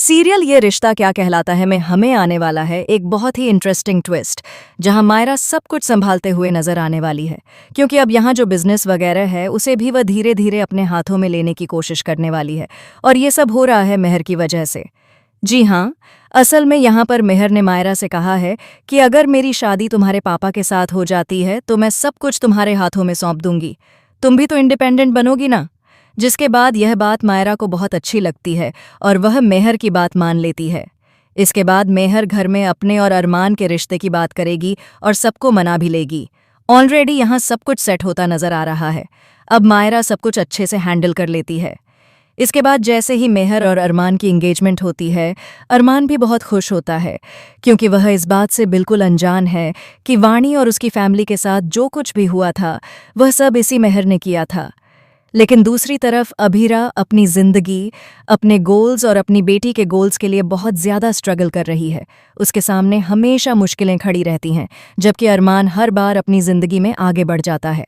Serial ये रिश्ता क्या कहलाता है में हमें आने वाला है एक बहुत ही इंटरेस्टिंग ट्विस्ट, जहां मायरा सब कुछ संभालते हुए नजर आने वाली है, क्योंकि अब यहाँ जो बिजनेस वगैरह है उसे भी वह धीरे धीरे अपने हाथों में लेने की कोशिश करने वाली है। और ये सब हो रहा है मेहर की वजह से। जी हाँ, असल में यहाँ पर मेहर ने मायरा से कहा है कि अगर मेरी शादी तुम्हारे पापा के साथ हो जाती है तो मैं सब कुछ तुम्हारे हाथों में सौंप दूंगी, तुम भी तो इंडिपेंडेंट बनोगी ना। जिसके बाद यह बात मायरा को बहुत अच्छी लगती है और वह मेहर की बात मान लेती है। इसके बाद मेहर घर में अपने और अरमान के रिश्ते की बात करेगी और सबको मना भी लेगी। ऑलरेडी यहाँ सब कुछ सेट होता नजर आ रहा है। अब मायरा सब कुछ अच्छे से हैंडल कर लेती है। इसके बाद जैसे ही मेहर और अरमान की एंगेजमेंट होती है, अरमान भी बहुत खुश होता है, क्योंकि वह इस बात से बिल्कुल अनजान है कि वाणी और उसकी फैमिली के साथ जो कुछ भी हुआ था वह सब इसी मेहर ने किया था। लेकिन दूसरी तरफ अभीरा अपनी जिंदगी, अपने गोल्स और अपनी बेटी के गोल्स के लिए बहुत ज़्यादा स्ट्रगल कर रही है। उसके सामने हमेशा मुश्किलें खड़ी रहती हैं, जबकि अरमान हर बार अपनी ज़िंदगी में आगे बढ़ जाता है।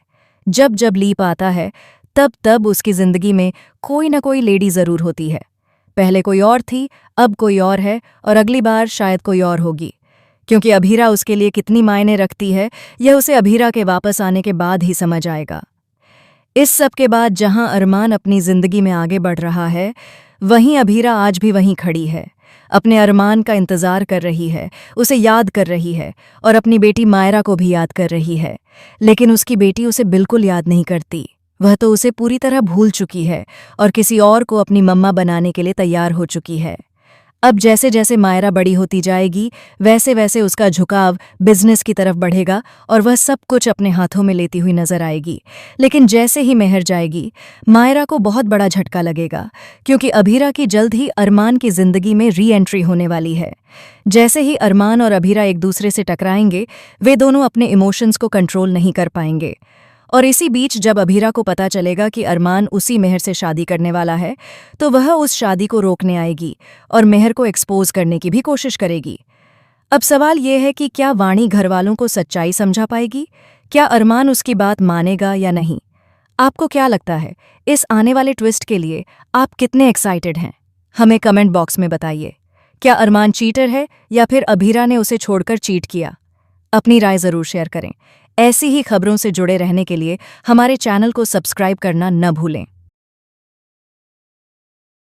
जब जब लीप आता है तब तब उसकी ज़िंदगी में कोई ना कोई लेडी ज़रूर होती है। पहले कोई और थी, अब कोई और है, और अगली बार शायद कोई और होगी। क्योंकि अभीरा उसके लिए कितनी मायने रखती है, यह उसे अभीरा के वापस आने के बाद ही समझ आएगा। इस सब के बाद जहां अरमान अपनी जिंदगी में आगे बढ़ रहा है, वहीं अभीरा आज भी वहीं खड़ी है, अपने अरमान का इंतजार कर रही है, उसे याद कर रही है और अपनी बेटी मायरा को भी याद कर रही है। लेकिन उसकी बेटी उसे बिल्कुल याद नहीं करती। वह तो उसे पूरी तरह भूल चुकी है और किसी और को अपनी मम्मा बनाने के लिए तैयार हो चुकी है। अब जैसे जैसे मायरा बड़ी होती जाएगी, वैसे वैसे उसका झुकाव बिजनेस की तरफ बढ़ेगा और वह सब कुछ अपने हाथों में लेती हुई नजर आएगी। लेकिन जैसे ही मेहर जाएगी, मायरा को बहुत बड़ा झटका लगेगा, क्योंकि अभीरा की जल्द ही अरमान की जिंदगी में री एंट्री होने वाली है। जैसे ही अरमान और अभीरा एक दूसरे से टकराएंगे, वे दोनों अपने इमोशंस को कंट्रोल नहीं कर पाएंगे। और इसी बीच जब अभीरा को पता चलेगा कि अरमान उसी मेहर से शादी करने वाला है, तो वह उस शादी को रोकने आएगी और मेहर को एक्सपोज करने की भी कोशिश करेगी। अब सवाल यह है कि क्या वाणी घरवालों को सच्चाई समझा पाएगी? क्या अरमान उसकी बात मानेगा या नहीं? आपको क्या लगता है, इस आने वाले ट्विस्ट के लिए आप कितने एक्साइटेड हैं? हमें कमेंट बॉक्स में बताइए। क्या अरमान चीटर है या फिर अभीरा ने उसे छोड़कर चीट किया? अपनी राय ज़रूर शेयर करें। ऐसी ही खबरों से जुड़े रहने के लिए हमारे चैनल को सब्सक्राइब करना न भूलें।